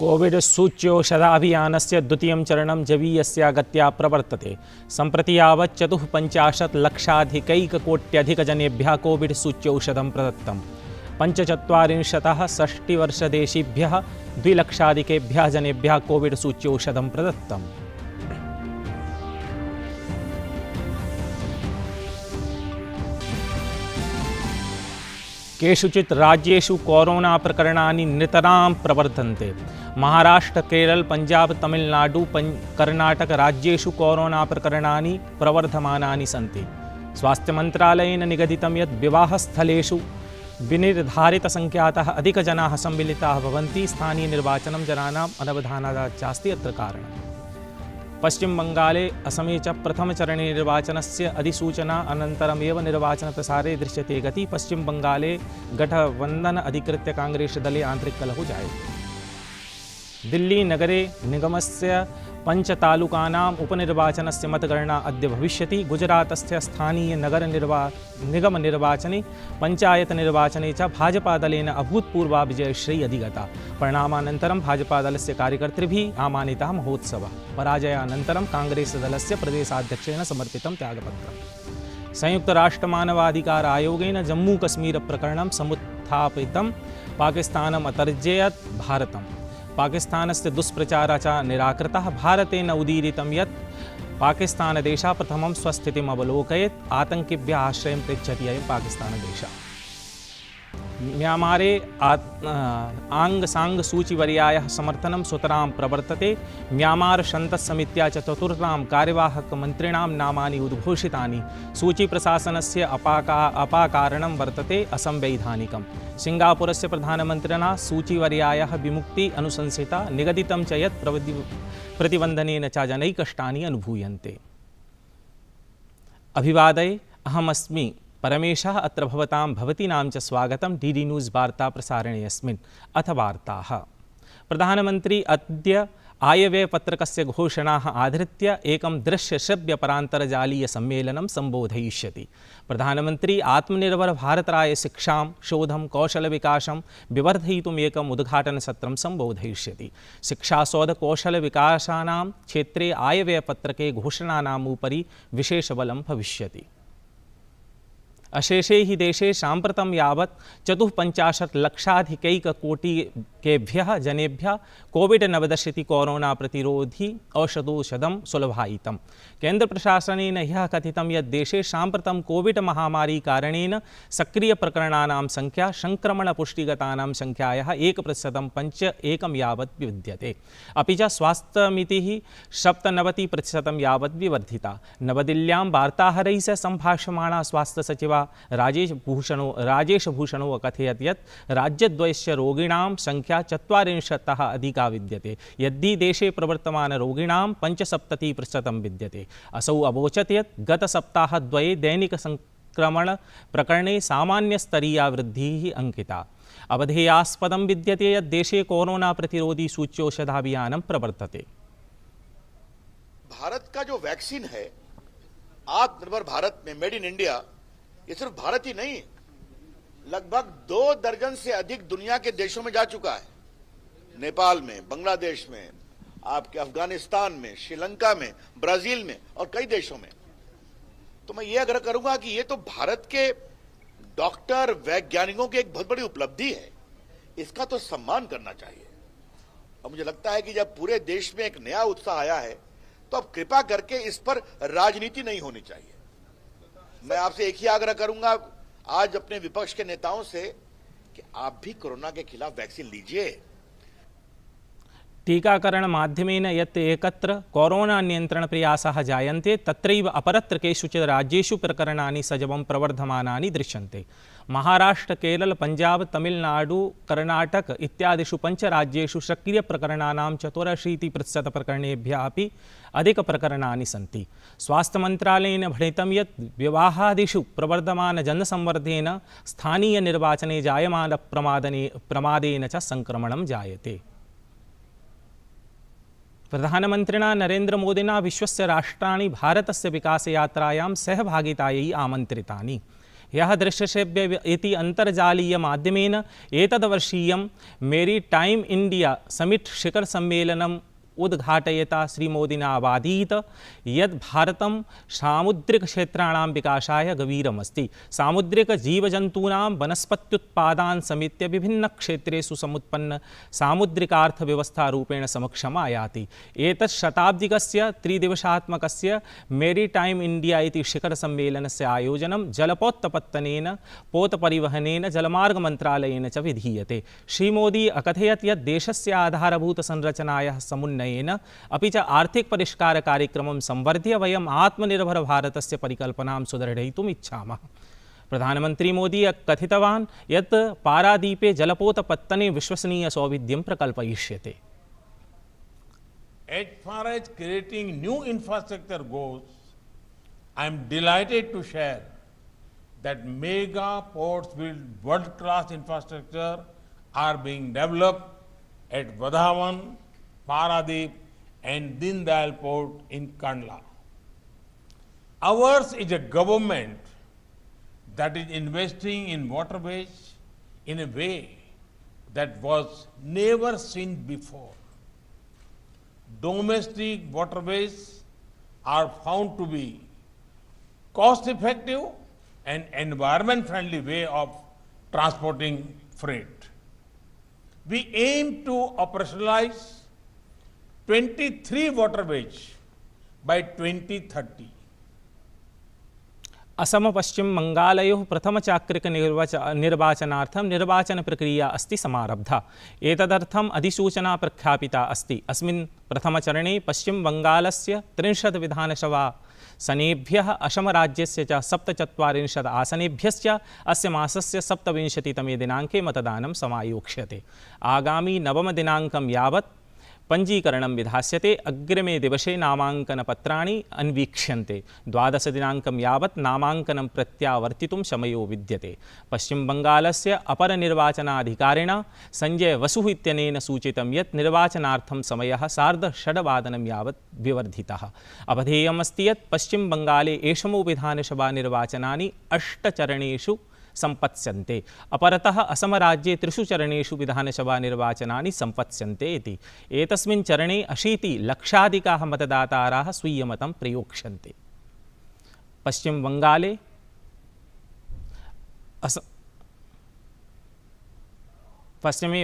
Covid सूच्यौषधाभियानस्य द्वितीयं चरणं जवीयस्य गत्या प्रवर्तते। सम्प्रति यावत् 54 लक्षाधिकैककोट्यधिकजनेभ्यः कोविड सूच्यौषधं प्रदत्तं। 45तः 60 वर्षदेशीभ्यः 2 लक्षाधिकेभ्यः जनेभ्यः कोविड सूच्यौषधं प्रदत्तम्। केषुचित् राज्येषु कोरोना प्रकरणानि नितरां प्रवर्धन्ते। महाराष्ट्र, केरल, पंजाब, तमिलनाडु, कर्नाटक राज्येषु कोरोना प्रकरणानि प्रवर्धमानानि सन्ति। स्वास्थ्यमन्त्रालयेन निगदितं यत् विवाहस्थलेषु विनिर्धारितसंख्यातः अधिकजनाः सम्मिलिताः भवन्ति। स्थानीयनिर्वाचनं जनानाम् अनवधानात् चास्ति अत्र कारणम्। पश्चिमबङ्गाले, असमे च प्रथमचरणे निर्वाचनस्य अधिसूचना अनन्तरमेव निर्वाचनप्रसारे दृश्यते गति। पश्चिमबङ्गाले गठबन्धन अधिकृत्य काङ्ग्रेसदले आन्तरिककलहो जायते। दिल्लीनगरे निगमस्य 5 तालुकानाम् उपनिर्वाचनस्य मतगणना अद्य भविष्यति। गुजरातस्य निगमनिर्वाचने पञ्चायतनिर्वाचने च भाजपादलेन अभूतपूर्वा विजयश्री अधिगता। परिणामानन्तरं भाजपादलस्य कार्यकर्तृभिः आमानितः महोत्सवः। पराजयानन्तरं काङ्ग्रेसदलस्य प्रदेशाध्यक्षेण समर्पितं त्यागपत्रम्। संयुक्तराष्ट्रमानवाधिकार आयोगेन जम्मूकश्मीरप्रकरणं समुत्थापितं। पाकिस्तानम् अतर्जयत् भारतम्। पाकिस्तानस्य दुष्प्रचारः च निराकृतः। भारतेन उदीरितं यत् पाकिस्तानदेशः प्रथमं स्वस्थितिम् अवलोकयेत्। आतङ्किभ्यः आश्रयं पृच्छति अयं पाकिस्तानदेशः। म्यांमारे आङ्ग सांग सूचीवर्यायाः समर्थनं सुतरां प्रवर्तते। म्यांमार संसत्समित्या च 4 कार्यवाहकमन्त्रिणां नामानि उद्घोषितानि। सूचीप्रशासनस्य अपाकारणं वर्तते असंवैधानिकम्। सिङ्गापुरस्य प्रधानमन्त्रिणा सूचीवर्यायाः विमुक्तिः अनुशंसिता। निगदितं च यत् प्रतिबन्धनेन च जनैः कष्टानि अनुभूयन्ते। अभिवादये, अहमस्मि परमेशः। अत्र भवतां भवतीनां च स्वागतं डीडी न्यूज़ वार्ता प्रसारणे अस्मिन्। अथ वार्ताः। प्रधानमन्त्री अद्य आयव्ययपत्रकस्य घोषणाः आधृत्य एकं दृश्यश्रव्यपरान्तर्जालीयसम्मेलनं सम्बोधयिष्यति। प्रधानमन्त्री आत्मनिर्भरभारताय शिक्षां, शोधं, कौशलविकासं विवर्धयितुम् एकम् उद्घाटनसत्रं सम्बोधयिष्यति। शिक्षाशोधकौशलविकासानां क्षेत्रे आयव्ययपत्रके घोषणानाम् उपरि विशेषबलं भविष्यति। अशेषे हि देशे साम्प्रतं यावत् 54 लक्षाधिकैककोटिकेभ्यः जनेभ्यः कोविड-19 कोरोना प्रतिरोधी औषधोषधं सुलभायितम्। केन्द्रप्रशासनेन ह्यः कथितं यत् देशे साम्प्रतं कोविड महामारी कारणेन सक्रियप्रकरणानां संख्या संक्रमणपुष्टिगतानां संख्यायाः 1.51% यावत् विद्यते। अपि च स्वास्थ्यमितिः 97% यावत् विवर्धिता। नवदिल्ल्यां वार्ताहरैः सह सम्भाषमाणा स्वास्थ्यसचिवा राजेशभूषणो अकथयत् यत् राज्यद्वयस्य रोगिणां संख्या 40तः अधिका विद्यते। यद्धि देशे प्रवर्तमानरोगिणां 75% विद्यते। असौ अवोचत् यत् गतसप्ताहद्वये दैनिकसंक्रमणप्रकरणे सामान्यस्तरीया वृद्धिः अंकिता। अवधेयास्पदं विद्यते यत् देशे कोरोना प्रतिरोधी सूच्यौषधाभियानं प्रवर्तते। भारत का जो वैक्सीन है आत्मनिर्भर भारत में मेड इन इंडिया, ये सिर्फ भारत ही नहीं, लगभग 2 दर्जन से अधिक दुनिया के देशों में जा चुका है। नेपाल में, बांग्लादेश में, आपके अफगानिस्तान में, श्रीलंका में, ब्राजील में और कई देशों में। तो मैं ये आग्रह करूंगा कि ये तो भारत के डॉक्टर वैज्ञानिकों की एक बहुत बड़ी उपलब्धि है, इसका तो सम्मान करना चाहिए। और मुझे लगता है कि जब पूरे देश में एक नया उत्साह आया है तो अब कृपा करके इस पर राजनीति नहीं होनी चाहिए। मैं आपसे एक ही आग्रह करूंगा आज अपने विपक्ष के नेताओं से कि आप भी कोरोना के खिलाफ वैक्सीन लीजिए। टीकाकरण माध्यमेन यत् एकत्र कोरोना नियंत्रण प्रयासाः जायन्ते, तत्रैव अपरत्र केषुचित् राज्येषु प्रकरणानि सजवं प्रवर्धमानानि दृश्यन्ते। महाराष्ट्र, केरल, पंजाब, तमिलनाडु, कर्नाटक इत्यादिषु 5 राज्येषु सक्रियप्रकरणानां 84% प्रकरणेभ्यः अपि अधिकप्रकरणानि सन्ति। स्वास्थ्यमन्त्रालयेन भणितं यत् विवाहादिषु प्रवर्धमानजनसंवर्धनेन स्थानीयनिर्वाचने जायमानप्रमादेन च संक्रमणं जायते। प्रधानमन्त्रिणा नरेन्द्रमोदिना विश्वस्य राष्ट्राणि भारतस्य विकासयात्रायां सहभागितायै आमन्त्रितानि। यः दृश्यश्रव्य इति अन्तर्जालीयमाध्यमेन एतद्वर्षीयं मेरीटाइम इंडिया समिट शिखरसम्मेलनम् उद्घाटयता श्रीमोदिना अवादीत् यत् भारतं सामुद्रिकक्षेत्राणां विकासाय गभीरमस्ति। सामुद्रिकजीवजन्तूनां वनस्पत्युत्पादान् समेत्य विभिन्नक्षेत्रेषु समुत्पन्न सामुद्रिकार्थव्यवस्थारूपेण समक्षम् आयाति। एतत् शताब्दिकस्य त्रिदिवसात्मकस्य मेरीटाइम इंडिया इति शिखरसम्मेलनस्य आयोजनं जलपोत्पत्तनेन पोतपरिवहनेन जलमार्गमन्त्रालयेन च विधीयते। श्रीमोदी अकथयत् यत् देशस्य आधारभूतसंरचनायाः समुन्नयेन अपि च आर्थिक परिष्कार कार्यक्रमं संवर्ध्य वयम् आत्मनिर्भर भारतस्य परिकल्पनां सुदृढयितुम् इच्छामः। प्रधानमन्त्री मोदी कथितवान् यत् पारादीपे जलपोतपत्तने विश्वसनीय सौविध्यं प्रकल्पयिष्यते। As far as creating new infrastructure goes, I am delighted to share that mega ports with world-class infrastructure are being developed at Vadhavan, Paradip and Din Dayal Port in Kandla. Ours is a government that is investing in waterways in a way that was never seen before. Domestic waterways are found to be cost-effective and environment-friendly way of transporting freight. We aim to operationalize 23 waterways by 2030. Assam पश्चिम बंगालयोः प्रथमचाक्रिक निर्वाचनार्थं निर्वाचन प्रक्रिया अस्ति समारब्धा। एतदर्थम् अधिसूचना प्रख्यापिता अस्ति। अस्मिन् प्रथमचरणे पश्चिम बंगालस्य 30 विधानसभासनेभ्यः असमराज्यस्य च 47 आसनेभ्यश्च अस्य मासस्य 27तमे दिनाङ्के मतदानं समायोक्ष्यते। आगामी 9 दिनाङ्कं यावत् पंजीकरणं विधास्यते। अग्रिमे दिवसे नामाङ्कनपत्राणि अन्वीक्ष्यन्ते। 12 दिनाङ्कं यावत् नामाङ्कनं प्रत्यावर्तितुं समयो विद्यते। पश्चिमबङ्गालस्य अपरनिर्वाचनाधिकारिणा संजय वसुः इत्यनेन सूचितं यत् निर्वाचनार्थं समयः 6:30 वादनं यावत् विवर्धितः। अवधेयमस्ति यत् पश्चिमबङ्गाले एषमो विधानसभानिर्वाचनानि 8 चरणेषु संपत्स्यन्ते। अपरतः असमराज्ये 3 चरणेषु विधानसभानिर्वाचनानि संपत्स्यन्ते इति। एतस्मिन् चरणे 80 लक्षाधिकाः मतदाताराः स्वीयमतं प्रयोक्ष्यन्ते। पश्चिमे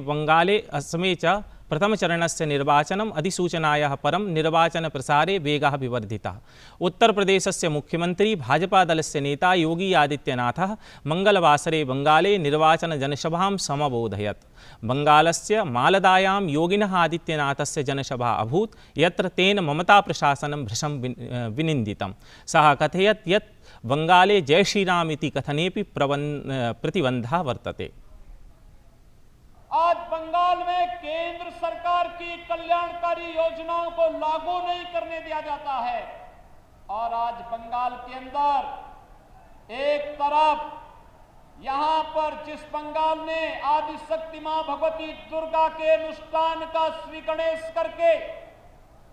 बंगाले असमे च प्रथमचरणस्य निर्वाचनम् अधिसूचनायाः परं निर्वाचनप्रसारे वेगः विवर्धितः। उत्तरप्रदेशस्य मुख्यमन्त्री भाजपादलस्य नेता योगी आदित्यनाथः मंगलवासरे बंगाले निर्वाचनजनसभां समबोधयत्। बंगालस्य मालदायां योगिनः आदित्यनाथस्य जनसभा अभूत् यत्र तेन ममता प्रशासनं भृशं विनिन्दितं। सः कथयत् यत् बंगाले जय श्रीराम इति कथनेपि प्रतिबन्धः वर्तते। आज बंगाल में केंद्र सरकार की कल्याणकारी योजनाओं को लागू नहीं करने दिया जाता है और आज बंगाल के अंदर एक तरफ यहां पर जिस बंगाल ने आदिशक्ति मां भगवती दुर्गा के अनुष्ठान का श्री गणेश करके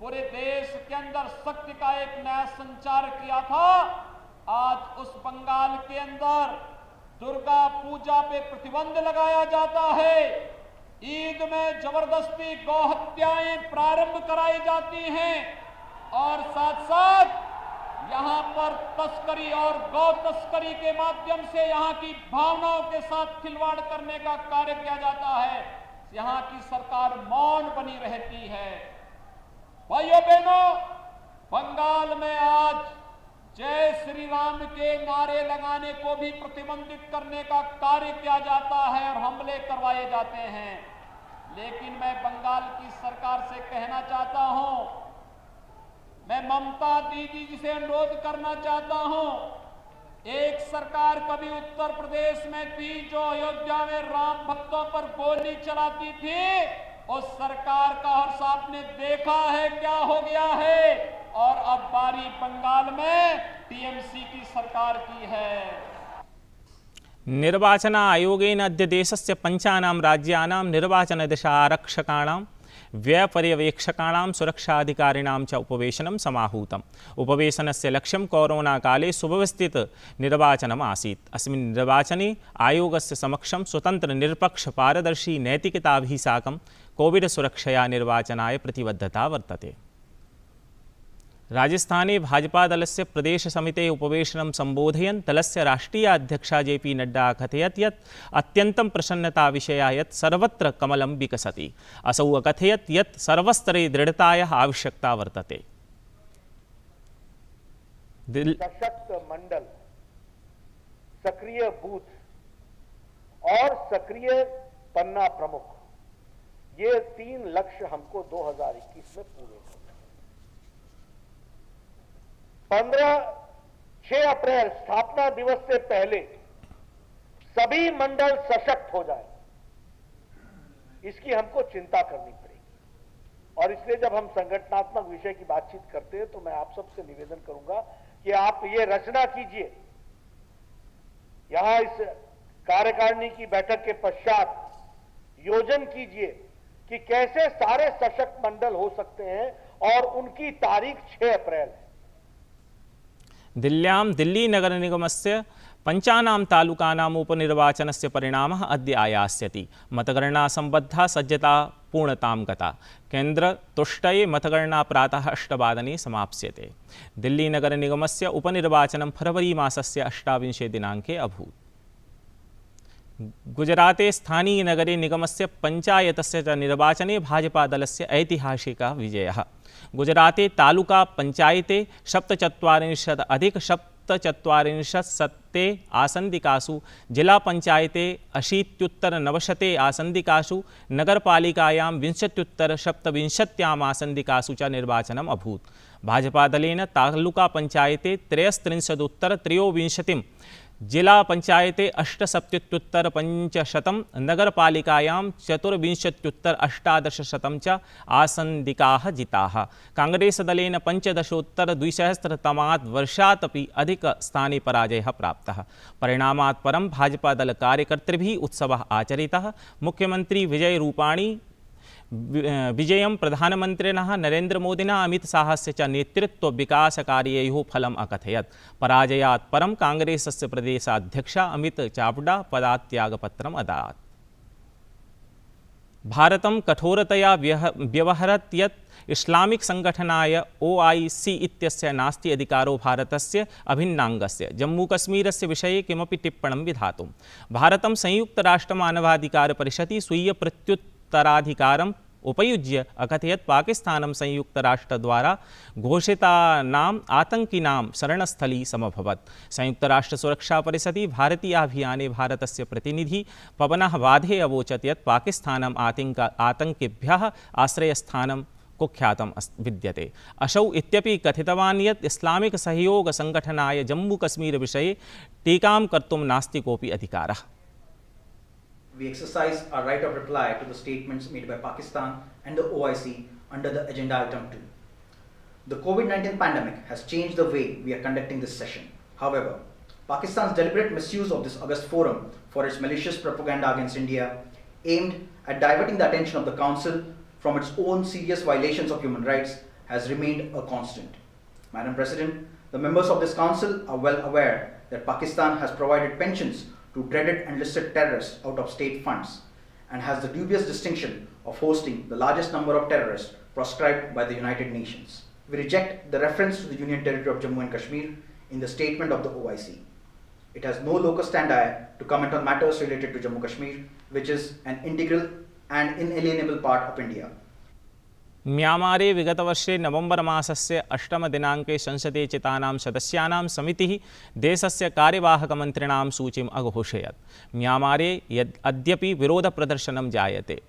पूरे देश के अंदर शक्ति का एक नया संचार किया था, आज उस बंगाल के अंदर दुर्गा पूजा पे प्रतिबंध लगाया जाता है। ईद में जबरदस्ती गौ हत्याएं प्रारंभ कराई जाती हैं और साथ साथ यहां पर तस्करी और गौ तस्करी के माध्यम से यहां की भावनाओं के साथ खिलवाड़ करने का कार्य किया जाता है। यहां की सरकार मौन बनी रहती है। भाइयों बहनों, बंगाल में आज जय श्री राम के नारे लगाने को भी प्रतिबंधित करने का कार्य किया जाता है और हमले करवाए जाते हैं। लेकिन मैं बंगाल की सरकार से कहना चाहता हूं, मैं ममता दीदी जी से अनुरोध करना चाहता हूं, एक सरकार कभी उत्तर प्रदेश में थी जो अयोध्या में राम भक्तों पर गोली चलाती थी। उस सरकार का हर्ष आपने देखा है क्या हो गया है, और अब बारी बंगाल में टीएमसी की सरकार की है। निर्वाचन आयोगेन अद्य देशस्य 5 राज्यानां निर्वाचनदिशा आरक्षकाणां व्ययपर्यवेक्षकाणां सुरक्षाधिकारिणां च उपवेशनं समाहूतम्। उपवेशनस्य लक्ष्यं कोरोनाकाले सुव्यवस्थितनिर्वाचनम् आसीत्। अस्मिन् निर्वाचने आयोगस्य समक्षं स्वतन्त्रनिरपक्षपारदर्शी नैतिकताभिः साकं कोविड-सुरक्षया निर्वाचनाय प्रतिबद्धता वर्तते। राजस्थाने भाजपादलस्य प्रदेशसमितेः उपवेशनं सम्बोधयन् दलस्य राष्ट्रीयाध्यक्षा JP नड्डा अकथयत् यत् अत्यन्तं प्रसन्नताविषयः यत् सर्वत्र कमलं विकसति। असौ अकथयत् यत् सर्वस्तरे दृढतायाः आवश्यकता वर्तते। सशक्त मंडल, सक्रिय बूथ और सक्रिय पन्ना प्रमुख, ये 3 लक्ष्य हमको 2021 में पूरे करने। 6 अप्रैल स्थापना दिवस से पहले सभी मंडल सशक्त हो जाए, इसकी हमको चिंता करनी पड़ेगी। और इसलिए जब हम संगठनात्मक विषय की बातचीत करते हैं तो मैं आप सबसे निवेदन करूंगा कि आप ये रचना कीजिए, यहां इस कार्यकारिणी की बैठक के पश्चात योजन कीजिए कि कैसे सारे सशक्त मंडल हो सकते हैं और उनकी तारीख 6 अप्रैल है। दिल्ल्यां दिल्लीनगरनिगमस्य 5 तालुकानाम् उपनिर्वाचनस्य परिणामः अद्य आयास्यति। मतगणनासम्बद्धा सज्जता पूर्णतां गता। केन्द्रतुष्टये मतगणना प्रातः 8 वादने समाप्स्यते। दिल्लीनगरनिगमस्य उपनिर्वाचनं फरवरी मासस्य 28 दिनाङ्के अभूत्। गुजराते स्थानीयनगरे निगमस्य पञ्चायतस्य च निर्वाचने भाजपादलस्य ऐतिहासिकः विजयः। गुजराते तालुका पञ्चायते 47+47 आसन्दिकासु, जिलापञ्चायते 80+90 आसन्दिकासु, नगरपालिकायां 20+27 आसन्दिकासु च निर्वाचनम् अभूत्। भाजपादलेन तालुकापञ्चायते 33+23, जिलापञ्चायते 78+500, नगरपालिकायां 24+18% च आसन्दिकाः जिताः। काङ्ग्रेसदलेन 15-200 वर्षात् अपि अधिकस्थाने पराजयः प्राप्तः। परिणामात् परं भाजपादलकार्यकर्तृभिः उत्सवः आचरितः। मुख्यमन्त्री विजय रूपाणी विजयं प्रधानमन्त्रिणः नरेन्द्रमोदिना अमितशाहस्य च नेतृत्वविकासकार्ययोः फलम् अकथयत्। पराजयात् परं काङ्ग्रेसस्य प्रदेशाध्यक्षा अमित चावडा पदत्यागपत्रम् अदात्। भारतं कठोरतया व्यवहरत् यत् इस्लामिक संगठनाय OIC इत्यस्य नास्ति अधिकारो भारतस्य अभिन्नाङ्गस्य जम्मूकश्मीरस्य विषये किमपि टिप्पणं विधातुं। भारतं संयुक्तराष्ट्रमानवाधिकारपरिषदि स्वीयप्रत्युत्तराधिकारम् उपयुज्य अकथयत् पाकिस्तानं संयुक्तराष्ट्रद्वारा घोषितानाम् आतङ्किनां शरणस्थली समभवत्। संयुक्तराष्ट्रसुरक्षापरिषदि भारतीयाभियाने भारतस्य प्रतिनिधि पवनः वाधे अवोचत् यत् पाकिस्तानम् आतङ्किभ्यः आश्रयस्थानं कुख्यातम् विद्यते। असौ इत्यपि कथितवान् यत् इस्लामिक सहयोग संगठनाय जम्मूकश्मीरविषये टीकां कर्तुं नास्ति कोऽपि अधिकारः। We exercise our right of reply to the statements made by Pakistan and the OIC under the agenda item 2. The COVID-19 pandemic has changed the way we are conducting this session. However, Pakistan's deliberate misuse of this august forum for its malicious propaganda against India, aimed at diverting the attention of the Council from its own serious violations of human rights, has remained a constant. Madam President, the members of this Council are well aware that Pakistan has provided pensions to dreaded and listed terrorists out of state funds and has the dubious distinction of hosting the largest number of terrorists proscribed by the United Nations. We reject the reference to the Union Territory of Jammu and Kashmir in the statement of the OIC. It has no locus standi to comment on matters related to Jammu Kashmir, which is an integral and inalienable part of India. म्यांमारे विगतवर्षे नवंबर मासस्य 8 दिनाङ्के संसदे चितानां सदस्यानां समितिः देशस्य कार्यवाहकमन्त्रिणां सूचीम् अघोषयत्। म्यांमारे अद्यपि विरोधप्रदर्शनं जायते।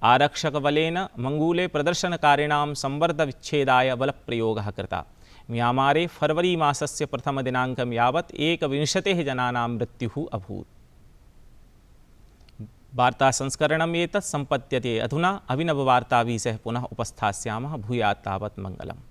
आरक्षकबलेन मंगूले प्रदर्शनकारिणां संवर्धविच्छेदाय बलप्रयोगः कृतः। म्यांमारे फरवरी मासस्य 1 दिनाङ्कं यावत् 21 जनानां मृत्युः अभूत्। वार्ता संस्करणम् एतत् सम्पद्यते। अधुना अभिनववार्ताभिः सह पुनः उपस्थास्यामः। भूयात् तावत् मङ्गलम्।